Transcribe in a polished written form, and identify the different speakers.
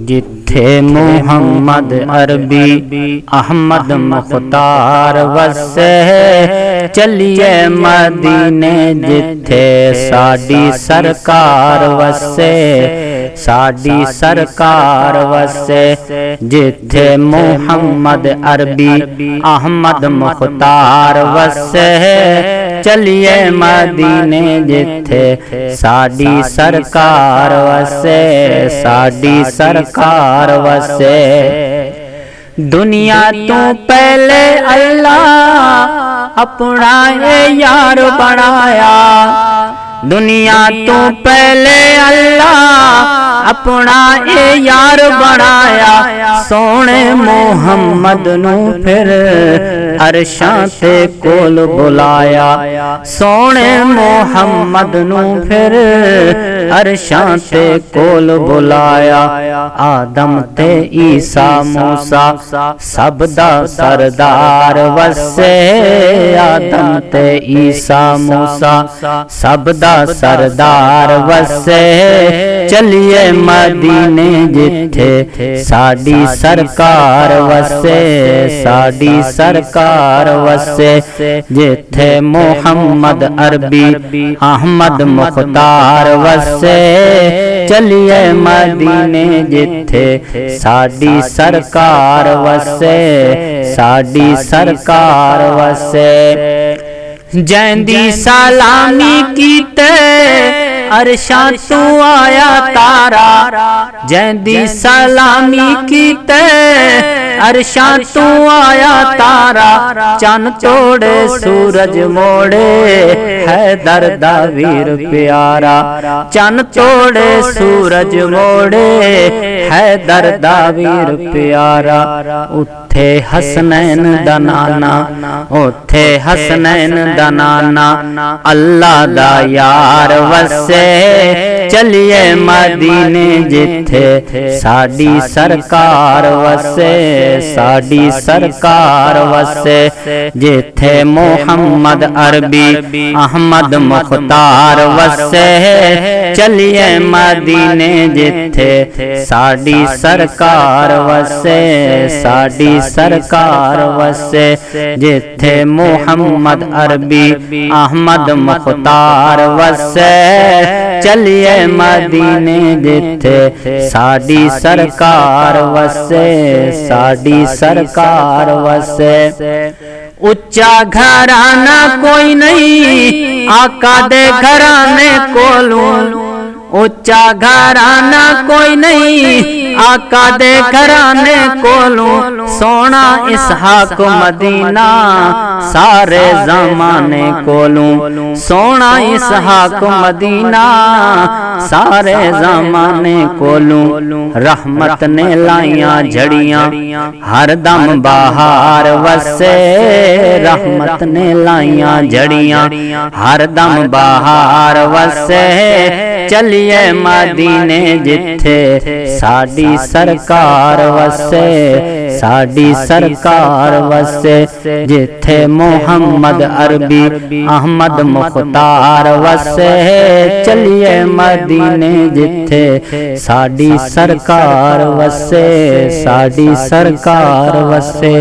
Speaker 1: जिथे मुहम्मद अरबी अहमद मुख्तार वसे, चलिए मदीने जिथे साडी सरकार वसे, साडी सरकार वसे। जिथे मुहम्मद अरबी अहमद मुख्तार वसे, चलिए मदीने जिथे साडी सरकार वसे, साडी सरकार वसे। दुनिया तो पहले अल्लाह अपना यार बनाया, दुनिया तो पहले अल्लाह अपना यार बनाया। सोने मुहम्मद नू फिर अरशां ते कोल बुलाया, सोने मुहम्मद नू फिर अरशां ते कोल बुलाया। आदम ते ईसा मूसा सब दा सरदार वसे, आदम ते ईसा मूसा सब दा सरदार वसे। चलिए मदीने जिथे साडी सरकार वसे, साडी सरकार वसे। जिथे मुहम्मद अरबी अहमद मुख्तार वसे, चलिए मदीने जिथे साडी सरकार वसे, साडी सरकार वसे। जैंदी सलामी कीते अरशां तू आया तारा, जैंदी सलामी कीते अरशां तू आया तारा। चन तोड़े सूरज मोड़े हैदर दा वीर प्यारा, चन तोड़े सूरज मोड़े हैदर दा वीर प्यारा। उथे हसनैन दा नाना, उथे हसनैन दा नाना अल्लाह दा यार वसे। चलिए मदीने जिथे साडी सरकार वसे, साडी सरकार वसे। जिथे मुहम्मद अरबी अहमद मुख्तार वसे, चलिए मदीने जिथे साडी सरकार वसे, साडी सरकार वसे। जिथे मुहम्मद अरबी अहमद मुख्तार वसे, चलिए मदीने जिथे साडी सरकार वसे, साडी सरकार वसे। उच्चा घराना कोई नहीं आका दे घराने कोलू, उच्चा घराना कोई नहीं आका दे घराने कोलू। सोना इसहाक मदीना सारे जमाने कोलू, सोना इसहाक मदीना सारे जमाने कोलू। रहमत ने लाइया झड़ियां हर दम बहार वसे, रहमत ने लाइया झड़ियां हर दम बहार वसे। चलिए मदीने जिथे साडी सरकार वसे, साडी सरकार वसे। जिथे मुहम्मद अरबी अहमद मुख्तार वसे, चलिए मदीने जिथे साडी सरकार वसे, साडी सरकार वसे।